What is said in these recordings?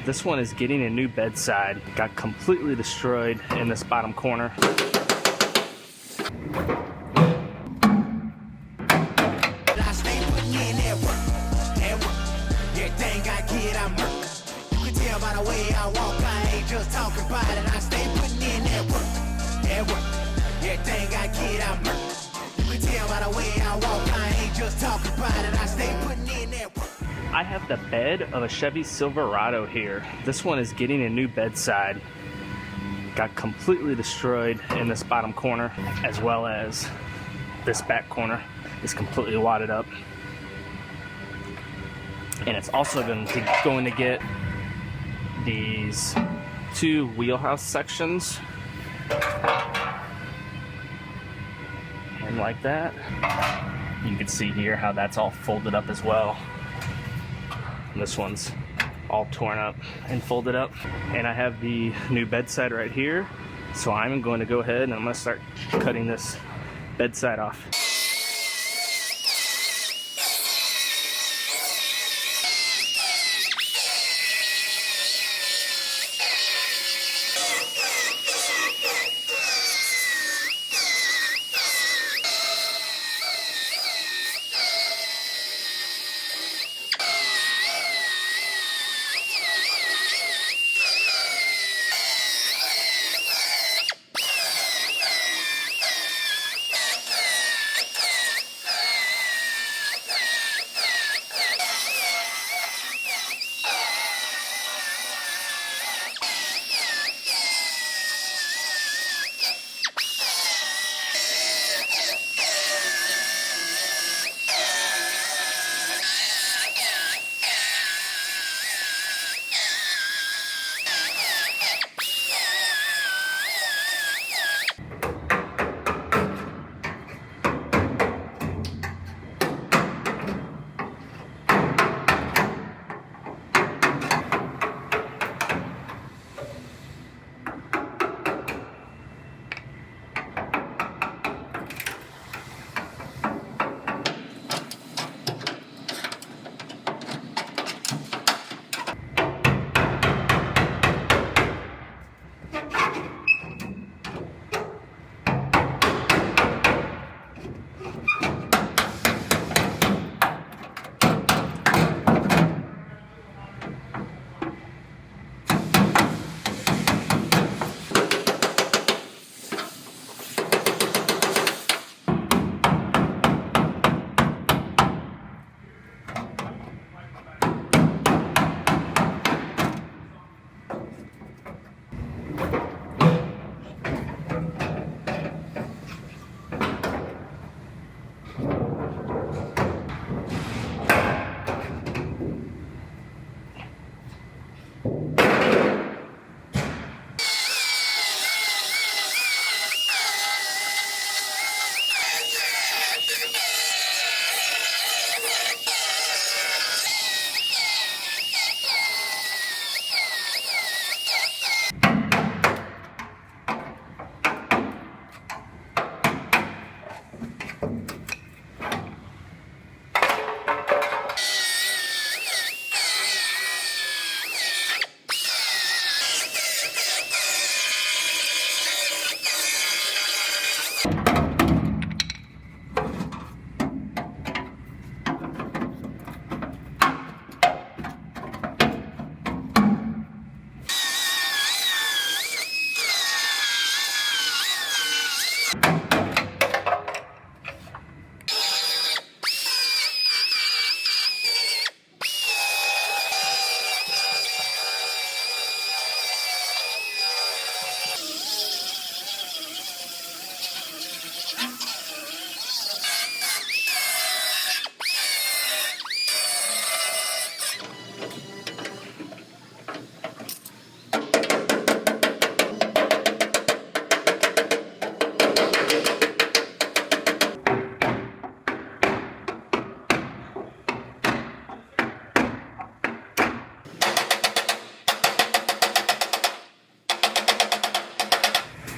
This one is getting a new bedside. Got completely destroyed in this bottom corner. I have the bed of a Chevy Silverado here. This one is getting a new bedside. Got completely destroyed in this bottom corner, as well as this back corner is completely wadded up. And it's also going to get these two wheelhouse sections. And like that. You can see here how that's all folded up as well. And this one's all torn up and folded up. And I have the new bedside right here. So I'm going to go ahead and I'm going to start cutting this bedside off.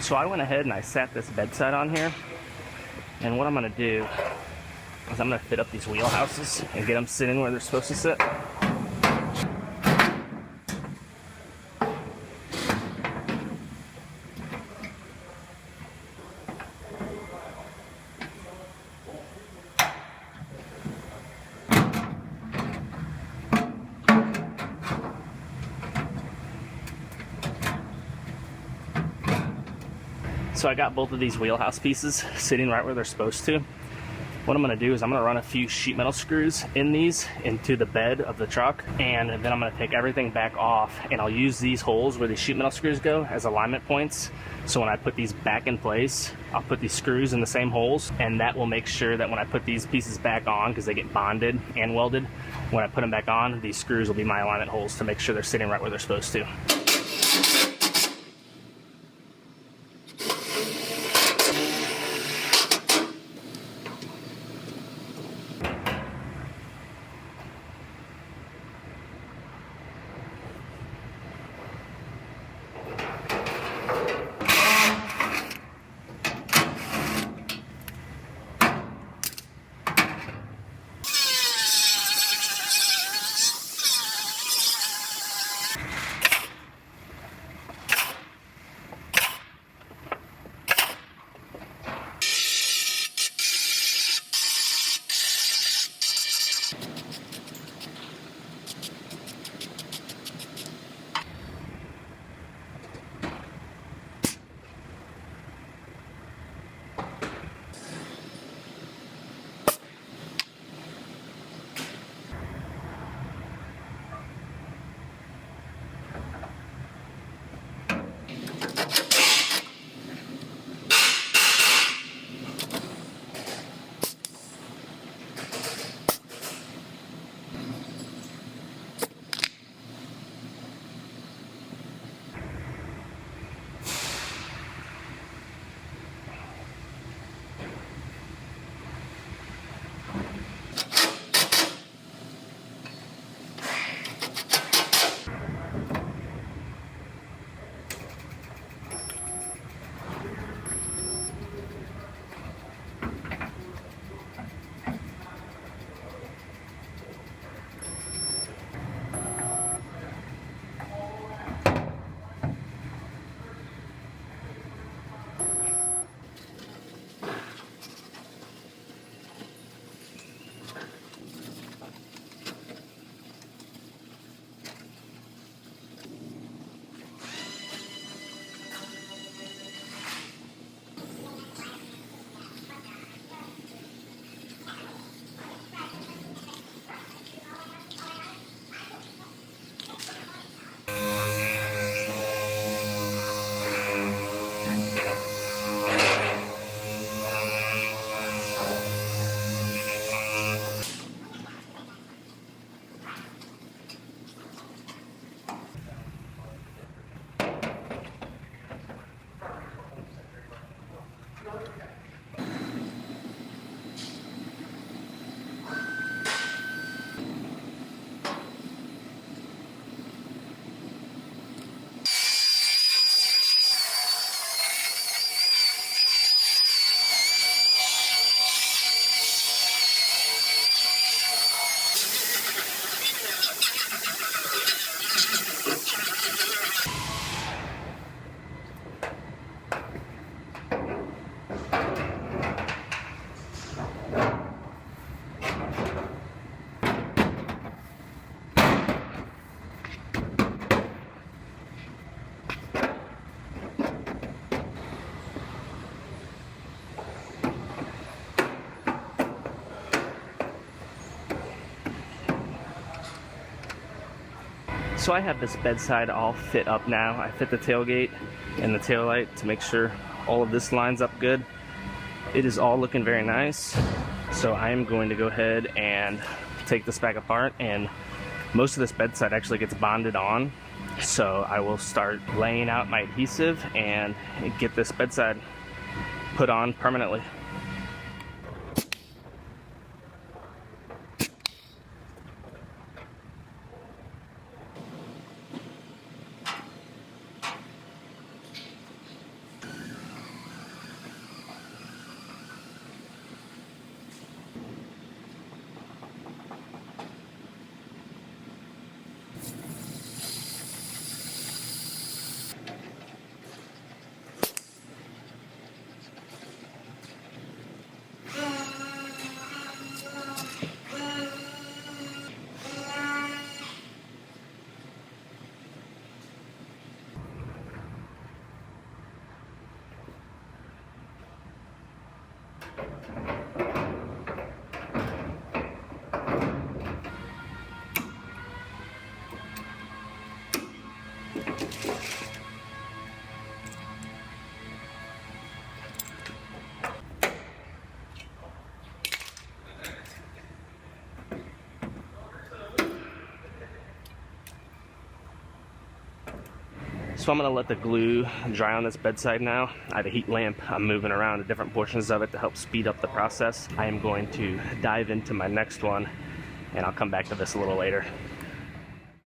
So I went ahead and I sat this bedside on here, and what I'm going to do is I'm going to fit up these wheelhouses and get them sitting where they're supposed to sit. So I got both of these wheelhouse pieces sitting right where they're supposed to. What I'm going to do is I'm going to run a few sheet metal screws in these into the bed of the truck, and then I'm going to take everything back off, and I'll use these holes where these sheet metal screws go as alignment points. So when I put these back in place, I'll put these screws in the same holes, and that will make sure that when I put these pieces back on, because they get bonded and welded, when I put them back on, these screws will be my alignment holes to make sure they're sitting right where they're supposed to. So I have this bedside all fit up now. I fit the tailgate and the taillight to make sure all of this lines up good. It is all looking very nice. So I am going to go ahead and take this back apart, and most of this bedside actually gets bonded on. So I will start laying out my adhesive and get this bedside put on permanently. So I'm gonna let the glue dry on this bedside now. I have a heat lamp. I'm moving around to different portions of it to help speed up the process. I am going to dive into my next one, and I'll come back to this a little later.